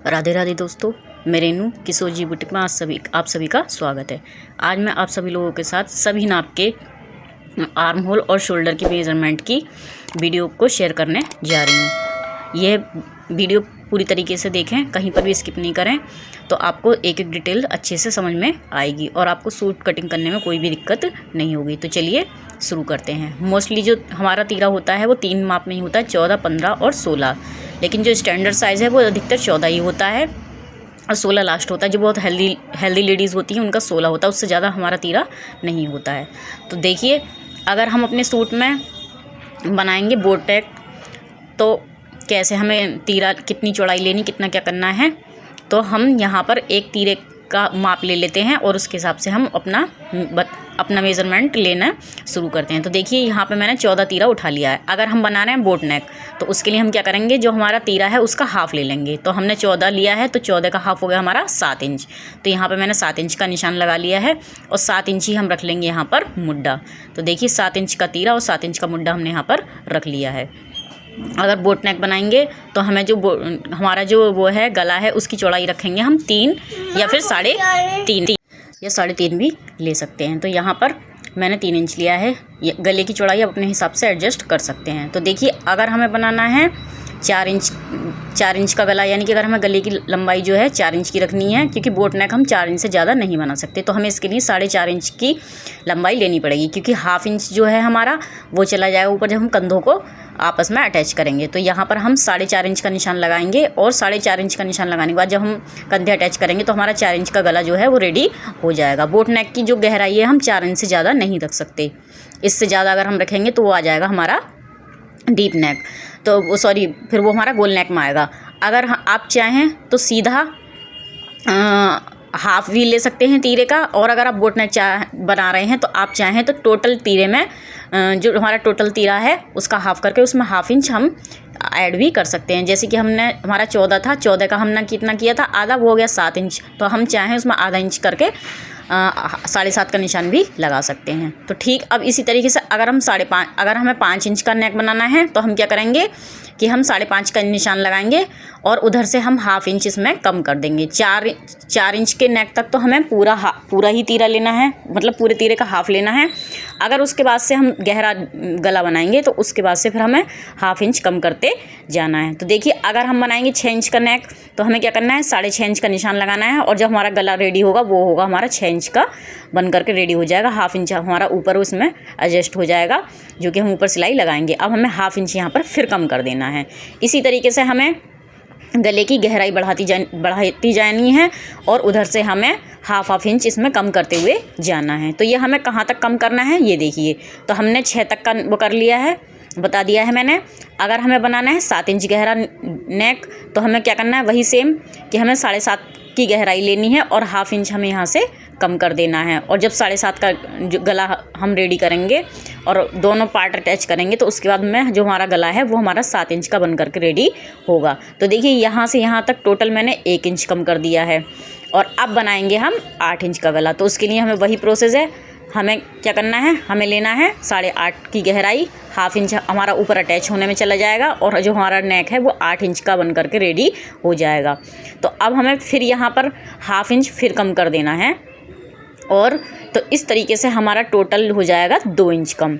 राधे राधे दोस्तों, मैं रेनू किशोर जी बुटीक में आप सभी का स्वागत है। आज मैं आप सभी लोगों के साथ सभी नाप के आर्म होल और शोल्डर की मेज़रमेंट की वीडियो को शेयर करने जा रही हूँ। यह वीडियो पूरी तरीके से देखें, कहीं पर भी स्किप नहीं करें, तो आपको एक एक डिटेल अच्छे से समझ में आएगी और आपको सूट कटिंग करने में कोई भी दिक्कत नहीं होगी। तो चलिए शुरू करते हैं। मोस्टली जो हमारा तीरा होता है वो 3 माप में ही होता है, 14, 15 और 16। लेकिन जो स्टैंडर्ड साइज़ है वो अधिकतर 14 ही होता है और 16 लास्ट होता है। जो बहुत हेल्दी लेडीज़ होती हैं उनका 16 होता है, उससे ज़्यादा हमारा तीरा नहीं होता है। तो देखिए, अगर हम अपने सूट में बनाएंगे बोट नेक, तो कैसे हमें तीरा कितनी चौड़ाई लेनी, कितना क्या करना है, तो हम यहाँ पर एक तीरे का माप ले लेते हैं और उसके हिसाब से हम अपना मेज़रमेंट लेना शुरू करते हैं। तो देखिए, यहाँ पे मैंने 14 तीरा उठा लिया है। अगर हम बना रहे हैं बोट नेक, तो उसके लिए हम क्या करेंगे, जो हमारा तीरा है उसका हाफ़ ले लेंगे। तो हमने 14 लिया है, तो 14 का हाफ़ हो गया हमारा 7 इंच। तो यहाँ पे मैंने 7 इंच का निशान लगा लिया है और 7 इंच ही हम रख लेंगे यहाँ पर मुड्डा। तो देखिए, 7 इंच का तीरा और 7 इंच का मुड्डा हमने यहाँ पर रख लिया है। अगर बोट नेक बनाएंगे तो हमें जो हमारा जो वो है गला है, उसकी चौड़ाई रखेंगे हम 3 या फिर 3.5 या 3.5 भी ले सकते हैं। तो यहाँ पर मैंने 3 इंच लिया है। गले की चौड़ाई आप अपने हिसाब से एडजस्ट कर सकते हैं। तो देखिए, अगर हमें बनाना है 4 इंच का गला, यानी कि अगर हमें गले की लंबाई जो है 4 इंच की रखनी है, क्योंकि बोट नेक हम 4 इंच से ज़्यादा नहीं बना सकते, तो हमें इसके लिए 4.5 इंच की लंबाई लेनी पड़ेगी, क्योंकि हाफ़ इंच जो है हमारा वो चला जाएगा ऊपर जब हम कंधों को आपस में अटैच करेंगे। तो यहाँ पर हम 4.5 इंच का निशान लगाएंगे और 4.5 इंच का निशान लगाने के बाद जब हम कंधे अटैच करेंगे तो हमारा 4 इंच का गला जो है वो रेडी हो जाएगा। बोट नेक की जो गहराई है हम 4 इंच से ज़्यादा नहीं रख सकते। इससे ज़्यादा अगर हम रखेंगे तो वो आ जाएगा हमारा डीप नेक, तो वो फिर वो हमारा गोल नेक में आएगा। अगर आप चाहें तो सीधा हाफ भी ले सकते हैं तीरे का, और अगर आप बोट नेक बना रहे हैं तो आप चाहें तो टोटल तीरे में जो हमारा टोटल तीरा है उसका हाफ़ करके उसमें हाफ़ इंच हम ऐड भी कर सकते हैं। जैसे कि हमारा 14 था, 14 का हमने कितना किया था, आधा, वो हो गया 7 इंच। तो हम चाहें उसमें आधा इंच करके 7.5 का निशान भी लगा सकते हैं। तो ठीक, अब इसी तरीके से अगर हमें 5 इंच का नेक बनाना है तो हम क्या करेंगे कि हम 5.5 का निशान लगाएंगे और उधर से हम हाफ़ इंच इसमें कम कर देंगे। 4 इंच के नेक तक तो हमें पूरा ही तीरा लेना है, मतलब पूरे तीरे का हाफ़ लेना है। अगर उसके बाद से हम गहरा गला बनाएंगे तो उसके बाद से फिर हमें हाफ़ इंच कम करते जाना है। तो देखिए, अगर हम बनाएंगे 6 इंच का नेक तो हमें क्या करना है, 6.5 इंच का निशान लगाना है, और जब हमारा गला रेडी होगा वो होगा हमारा 6 इंच का बन करके रेडी हो जाएगा। हाफ़ इंच हमारा ऊपर उसमें एडजस्ट हो जाएगा, जो कि हम ऊपर सिलाई लगाएंगे। अब हमें हाफ़ इंच यहाँ पर फिर कम कर देना है। इसी तरीके से हमें गले की गहराई बढ़ाती जानी है और उधर से हमें हाफ इंच इसमें कम करते हुए जाना है। तो ये हमें कहाँ तक कम करना है ये देखिए। तो हमने 6 तक का वो कर लिया है, बता दिया है मैंने। अगर हमें बनाना है 7 इंच गहरा नेक तो हमें क्या करना है, वही सेम कि हमें 7.5 की गहराई लेनी है और हाफ़ इंच हमें यहाँ से कम कर देना है। और जब 7.5 का जो गला हम रेडी करेंगे और दोनों पार्ट अटैच करेंगे तो उसके बाद में जो हमारा गला है वो हमारा 7 इंच का बन करके रेडी होगा। तो देखिए, यहाँ से यहाँ तक टोटल मैंने 1 इंच कम कर दिया है और अब बनाएंगे हम 8 इंच का गला। तो उसके लिए हमें वही प्रोसेस है। हमें क्या करना है, हमें लेना है 8.5 की गहराई, हाफ़ इंच हमारा ऊपर अटैच होने में चला जाएगा और जो हमारा नेक है वो 8 इंच का बन करके रेडी हो जाएगा। तो अब हमें फिर यहाँ पर हाफ़ इंच फिर कम कर देना है, और तो इस तरीके से हमारा टोटल हो जाएगा 2 इंच कम।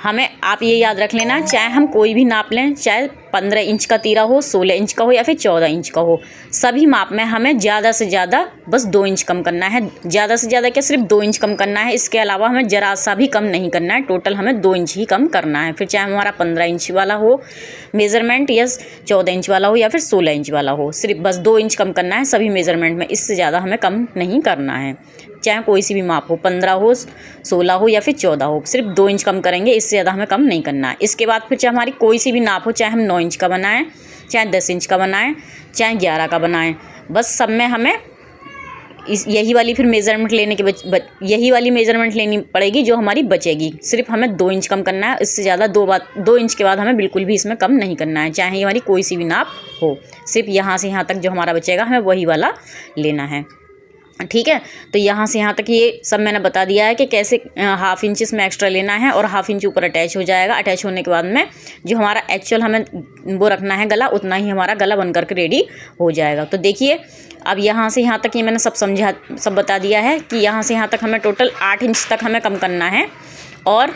आप ये याद रख लेना, चाहे हम कोई भी नाप लें, चाहे 15 इंच का तीरा हो, 16 इंच का हो या फिर 14 इंच का हो, सभी माप में हमें ज़्यादा से ज़्यादा बस 2 इंच कम करना है। ज़्यादा से ज़्यादा क्या, सिर्फ 2 इंच कम करना है। इसके अलावा हमें ज़रा सा भी कम नहीं करना है। टोटल हमें 2 इंच ही कम करना है। फिर चाहे हमारा 15 इंच वाला हो मेज़रमेंट या 14 इंच वाला हो या फिर 16 इंच वाला हो, सिर्फ बस 2 इंच कम करना है सभी मेज़रमेंट में। इससे ज़्यादा हमें कम नहीं करना है। चाहे कोई सी भी माप हो, 15 हो, 16 हो या फिर 14 हो, सिर्फ 2 इंच कम करेंगे, इससे ज़्यादा हमें कम नहीं करना है। इसके बाद फिर चाहे हमारी कोई सी भी नाप हो, चाहे हम 9 इंच का बनाएं, चाहे 10 इंच का बनाएं, चाहे 11 का बनाएं, बस सब में हमें यही वाली फिर मेज़रमेंट लेने के यही वाली मेज़रमेंट लेनी पड़ेगी जो हमारी बचेगी। सिर्फ हमें 2 इंच कम करना है, इससे ज़्यादा 2 इंच के बाद हमें बिल्कुल भी इसमें कम नहीं करना है, चाहे हमारी कोई सी भी नाप हो। सिर्फ यहाँ से यहाँ तक जो हमारा बचेगा हमें वही वाला लेना है। ठीक है। तो यहाँ से यहाँ तक ये सब मैंने बता दिया है कि कैसे हाफ इंच इसमें एक्स्ट्रा लेना है और हाफ इंच ऊपर अटैच हो जाएगा। अटैच होने के बाद में जो हमारा एक्चुअल हमें वो रखना है गला, उतना ही हमारा गला बन करके रेडी हो जाएगा। तो देखिए अब यहाँ से यहाँ तक ये मैंने सब बता दिया है कि यहाँ से यहाँ तक हमें टोटल 8 इंच तक हमें कम करना है और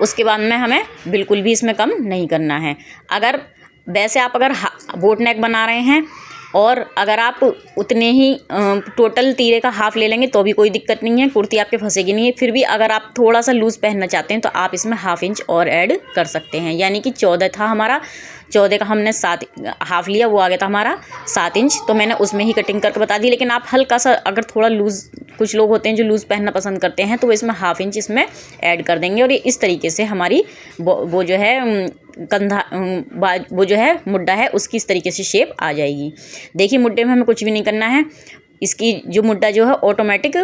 उसके बाद में हमें बिल्कुल भी इसमें कम नहीं करना है। अगर वैसे आप अगर बोट नेक बना रहे हैं और अगर आप उतने ही टोटल तीरे का हाफ ले लेंगे तो भी कोई दिक्कत नहीं है, कुर्ती आपके फंसेगी नहीं है। फिर भी अगर आप थोड़ा सा लूज़ पहनना चाहते हैं तो आप इसमें हाफ इंच और ऐड कर सकते हैं। यानी कि 14 था हमारा, 14 का हमने 7 हाफ लिया, वो आ गया था हमारा 7 इंच। तो मैंने उसमें ही कटिंग करके बता दी। लेकिन आप हल्का सा अगर थोड़ा लूज़, कुछ लोग होते हैं जो लूज़ पहनना पसंद करते हैं, तो वो इसमें हाफ इंच इसमें ऐड कर देंगे और ये इस तरीके से हमारी वो जो है कंधा, वो जो है मुड्डा है उसकी इस तरीके से शेप आ जाएगी। देखिए मुड्डे में हमें कुछ भी नहीं करना है, इसकी जो मुड्डा जो है ऑटोमेटिक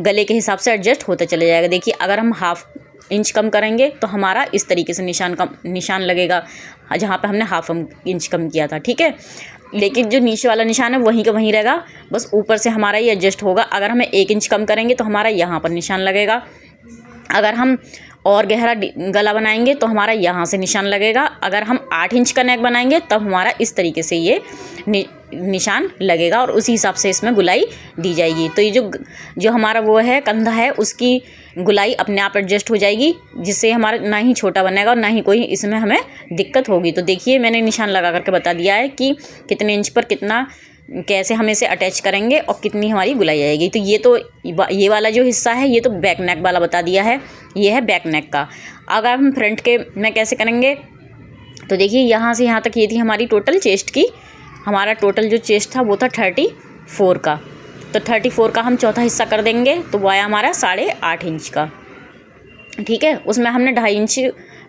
गले के हिसाब से एडजस्ट होता चला जाएगा। देखिए अगर हम हाफ इंच कम करेंगे तो हमारा इस तरीके से निशान लगेगा जहाँ पे हमने हाफ इंच कम किया था, ठीक है। लेकिन जो नीचे वाला निशान है वहीं का वहीं रहेगा, बस ऊपर से हमारा ये एडजस्ट होगा। अगर हमें 1 इंच कम करेंगे तो हमारा यहाँ पर निशान लगेगा। अगर हम और गहरा गला बनाएंगे तो हमारा यहाँ से निशान लगेगा। अगर हम 8 इंच का नेक बनाएंगे तब हमारा इस तरीके से ये निशान लगेगा और उसी हिसाब से इसमें गुलाई दी जाएगी। तो ये जो हमारा वो है कंधा है उसकी गुलाई अपने आप एडजस्ट हो जाएगी, जिससे हमारा ना ही छोटा बनेगा और ना ही कोई इसमें हमें दिक्कत होगी। तो देखिए मैंने निशान लगा करके बता दिया है कि कितने इंच पर कितना, कैसे हम इसे अटैच करेंगे और कितनी हमारी गुलाई आएगी। तो ये वाला जो हिस्सा है ये तो बैक नेक वाला बता दिया है, ये है बैक नेक का। अगर हम फ्रंट के में कैसे करेंगे तो देखिए यहाँ से यहाँ तक ये थी हमारी टोटल चेस्ट की। हमारा टोटल जो चेस्ट था वो था 34 का, तो 34 का हम चौथा हिस्सा कर देंगे तो वो आया हमारा 8.5 इंच का, ठीक है। उसमें हमने 2.5 इंच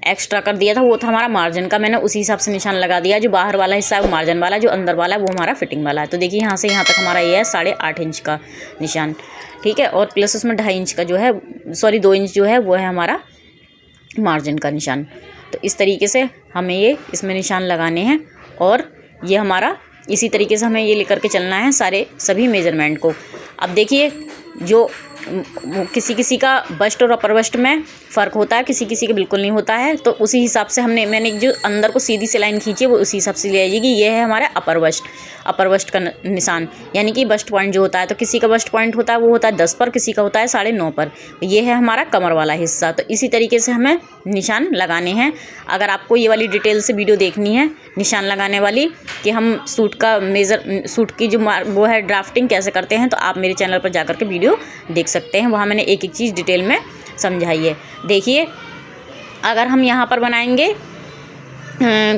एक्स्ट्रा कर दिया था, वो था हमारा मार्जिन का। मैंने उसी हिसाब से निशान लगा दिया। जो बाहर वाला हिस्सा है वो मार्जिन वाला, जो अंदर वाला है वो हमारा फिटिंग वाला है। तो देखिए यहाँ से यहाँ तक हमारा ये है 8.5 इंच का निशान, ठीक है। और प्लस उसमें 2.5 इंच का जो है, 2 इंच जो है वो है हमारा मार्जिन का निशान। तो इस तरीके से हमें ये इसमें निशान लगाने हैं और ये हमारा इसी तरीके से हमें ये लेकर के चलना है सभी मेजरमेंट को। अब देखिए जो किसी किसी का बस्ट और अपर बस्ट में फ़र्क होता है, किसी किसी के बिल्कुल नहीं होता है। तो उसी हिसाब से मैंने जो अंदर को सीधी से लाइन खींची है वो उसी हिसाब से ले आएगी। ये है हमारा अपर बस्ट का निशान, यानी कि बस्ट पॉइंट जो होता है। तो किसी का बस्ट पॉइंट होता है वो होता है 10 पर, किसी का होता है 9.5 पर। ये है हमारा कमर वाला हिस्सा। तो इसी तरीके से हमें निशान लगाने हैं। अगर आपको ये वाली डिटेल से वीडियो देखनी है निशान लगाने वाली कि हम सूट की जो वो है ड्राफ्टिंग कैसे करते हैं, तो आप मेरे चैनल पर जाकर के वीडियो देख सकते हैं। वहाँ मैंने एक एक चीज़ डिटेल में समझाई है। देखिए अगर हम यहाँ पर बनाएंगे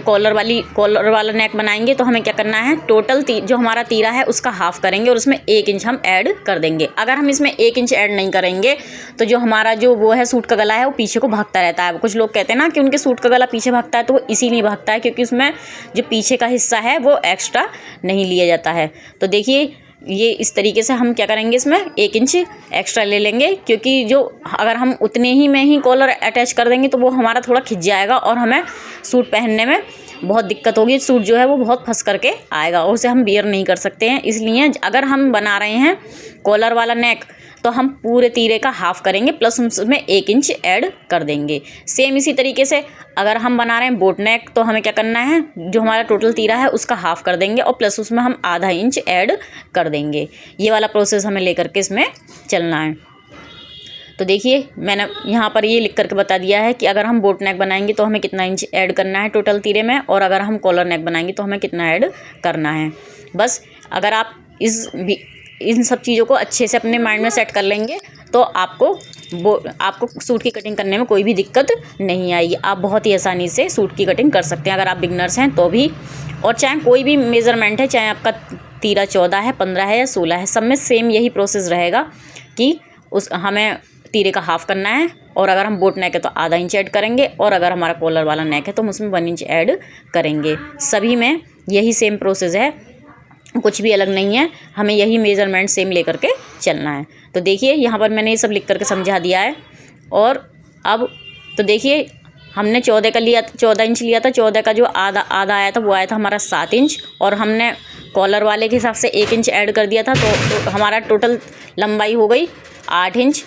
कॉलर वाला नेक बनाएंगे तो हमें क्या करना है, टोटल जो हमारा तीरा है उसका हाफ करेंगे और उसमें 1 इंच हम ऐड कर देंगे। अगर हम इसमें 1 इंच ऐड नहीं करेंगे तो जो हमारा जो वो है सूट का गला है वो पीछे को भागता रहता है। कुछ लोग कहते हैं ना कि उनके सूट का गला पीछे भागता है, तो वो इसीलिए भागता है क्योंकि उसमें जो पीछे का हिस्सा है वो एक्स्ट्रा नहीं लिया जाता है। तो देखिए ये इस तरीके से हम क्या करेंगे, इसमें 1 इंच एक्स्ट्रा ले लेंगे, क्योंकि जो अगर हम उतने ही में ही कॉलर अटैच कर देंगे तो वो हमारा थोड़ा खिंच जाएगा और हमें सूट पहनने में बहुत दिक्कत होगी। सूट जो है वो बहुत फंस करके आएगा और उसे हम बियर नहीं कर सकते हैं। इसलिए अगर हम बना रहे हैं कॉलर वाला नेक तो हम पूरे तीरे का हाफ करेंगे प्लस उसमें 1 इंच ऐड कर देंगे। सेम इसी तरीके से अगर हम बना रहे हैं बोट नेक तो हमें क्या करना है, जो हमारा टोटल तीरा है उसका हाफ कर देंगे और प्लस उसमें हम आधा इंच ऐड कर देंगे। ये वाला प्रोसेस हमें लेकर के इसमें चलना है। तो देखिए मैंने यहाँ पर ये लिख करके बता दिया है कि अगर हम बोट नेक बनाएंगे तो हमें कितना इंच ऐड करना है टोटल तीरे में, और अगर हम कॉलर नेक बनाएंगे तो हमें कितना ऐड करना है। बस अगर आप इन सब चीज़ों को अच्छे से अपने माइंड में सेट कर लेंगे तो आपको सूट की कटिंग करने में कोई भी दिक्कत नहीं आएगी। आप बहुत ही आसानी से सूट की कटिंग कर सकते हैं अगर आप बिगनर्स हैं तो भी, और चाहे कोई भी मेज़रमेंट है, चाहे आपका तीरा 14 है, 15 है या 16 है, सब में सेम यही प्रोसेस रहेगा कि हमें तीरे का हाफ करना है, और अगर हम बोट नेक है तो आधा इंच ऐड करेंगे, और अगर हमारा कॉलर वाला नेक है तो हम उसमें 1 इंच ऐड करेंगे। सभी में यही सेम प्रोसेस है, कुछ भी अलग नहीं है, हमें यही मेज़रमेंट सेम लेकर के चलना है। तो देखिए यहाँ पर मैंने ये सब लिख करके समझा दिया है। और अब तो देखिए हमने 14 इंच लिया था, 14 का जो आधा आया था वो आया था हमारा 7 इंच, और हमने कॉलर वाले के हिसाब से 1 इंच ऐड कर दिया था, तो हमारा टोटल लंबाई हो गई 8 इंच।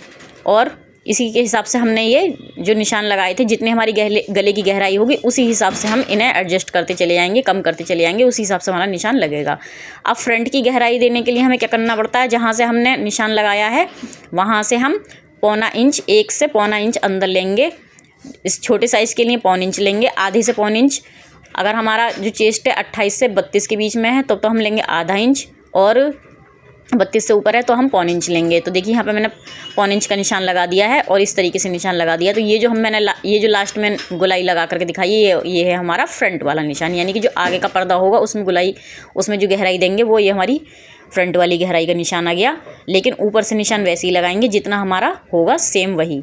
और इसी के हिसाब से हमने ये जो निशान लगाए थे, जितने हमारी गले की गहराई होगी उसी हिसाब से हम इन्हें एडजस्ट करते चले जाएंगे, कम करते चले जाएंगे, उसी हिसाब से हमारा निशान लगेगा। अब फ्रंट की गहराई देने के लिए हमें क्या करना पड़ता है, जहाँ से हमने निशान लगाया है वहाँ से हम 1.25 इंच, 1 से 1.25 इंच अंदर लेंगे। इस छोटे साइज़ के लिए 1.25 इंच लेंगे, आधे से 1.25 इंच। अगर हमारा जो चेस्ट है 28 से 32 के बीच में है तो हम लेंगे आधा इंच, और 32 से ऊपर है तो हम 1.25 इंच लेंगे। तो देखिए यहाँ पे मैंने 1.25 इंच का निशान लगा दिया है और इस तरीके से निशान लगा दिया। तो ये जो ये जो लास्ट में गोलाई लगा करके दिखाई ये है हमारा फ्रंट वाला निशान, यानी कि जो आगे का पर्दा होगा उसमें गोलाई, उसमें जो गहराई देंगे वो ये हमारी फ्रंट वाली गहराई का निशान आ गया। लेकिन ऊपर से निशान वैसे ही लगाएंगे जितना हमारा होगा, सेम वही,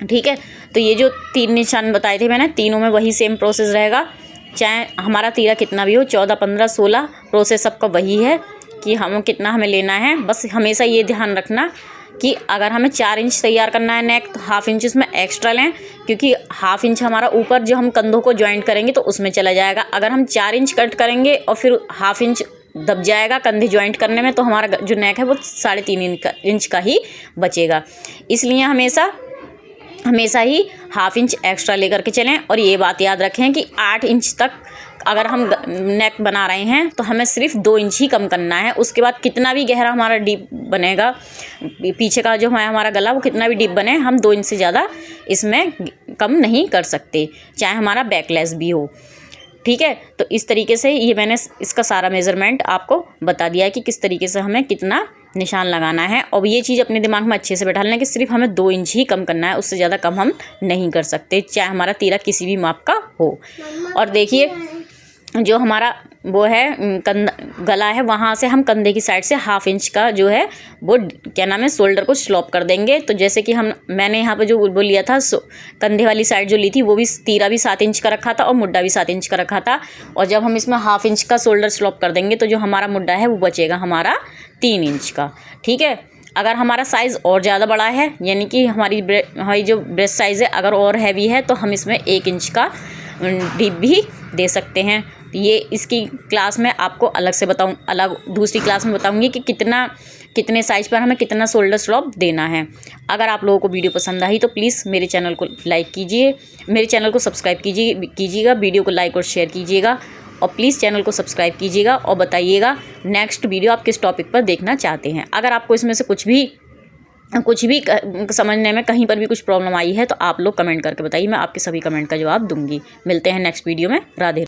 ठीक है। तो ये जो 3 निशान बताए थे मैंने, तीनों में वही सेम प्रोसेस रहेगा, चाहे हमारा तीरा कितना भी हो, 14, 15, 16, प्रोसेस सबका वही है कि कितना हमें लेना है। बस हमेशा ये ध्यान रखना कि अगर हमें 4 इंच तैयार करना है नेक, तो 1/2 इंच उसमें एक्स्ट्रा लें, क्योंकि 1/2 इंच हमारा ऊपर जो हम कंधों को ज्वाइंट करेंगे तो उसमें चला जाएगा। अगर हम 4 इंच कट करेंगे और फिर 1/2 इंच दब जाएगा कंधे ज्वाइंट करने में, तो हमारा जो नेक है वो 3.5 इंच का ही बचेगा। इसलिए हमेशा ही 1/2 इंच एक्स्ट्रा लेकर के चलें। और ये बात याद रखें कि 8 इंच तक अगर हम नेक बना रहे हैं तो हमें सिर्फ 2 इंच ही कम करना है। उसके बाद कितना भी गहरा हमारा डीप बनेगा, पीछे का जो है हमारा गला, वो कितना भी डीप बने, हम 2 इंच से ज़्यादा इसमें कम नहीं कर सकते, चाहे हमारा बैकलेस भी हो, ठीक है। तो इस तरीके से ये मैंने इसका सारा मेज़रमेंट आपको बता दिया है कि किस तरीके से हमें कितना निशान लगाना है। और ये चीज़ अपने दिमाग में अच्छे से बैठा लेना कि सिर्फ हमें 2 इंच ही कम करना है, उससे ज़्यादा कम हम नहीं कर सकते, चाहे हमारा तीरा किसी भी माप का हो। और देखिए जो हमारा वो है गला है, वहाँ से हम कंधे की साइड से 1/2 इंच का जो है वो क्या नाम है शोल्डर को स्लोप कर देंगे। तो जैसे कि मैंने यहाँ पे जो वो लिया था, कंधे वाली साइड जो ली थी वो भी तीरा भी 7 इंच का रखा था और मुड्डा भी 7 इंच का रखा था। और जब हम इसमें 1/2 इंच का शोल्डर स्लोप कर देंगे तो जो हमारा मुड्डा है वो बचेगा हमारा 3 इंच का, ठीक है। अगर हमारा साइज़ और ज़्यादा बड़ा है, यानी कि हमारी जो ब्रेस्ट साइज़ है अगर और हैवी है, तो हम इसमें 1 इंच का डीप भी दे सकते हैं। ये इसकी क्लास में आपको अलग से दूसरी क्लास में बताऊंगी कि कितने साइज़ पर हमें कितना शोल्डर स्लोप देना है। अगर आप लोगों को वीडियो पसंद आई तो प्लीज़ मेरे चैनल को लाइक कीजिए, मेरे चैनल को सब्सक्राइब कीजिएगा, वीडियो को लाइक और शेयर कीजिएगा, और प्लीज़ चैनल को सब्सक्राइब कीजिएगा और बताइएगा नेक्स्ट वीडियो आप किस टॉपिक पर देखना चाहते हैं। अगर आपको इसमें से कुछ भी समझने में कहीं पर भी कुछ प्रॉब्लम आई है तो आप लोग कमेंट करके बताइए, मैं आपके सभी कमेंट का जवाब दूंगी। मिलते हैं नेक्स्ट वीडियो में। राधे।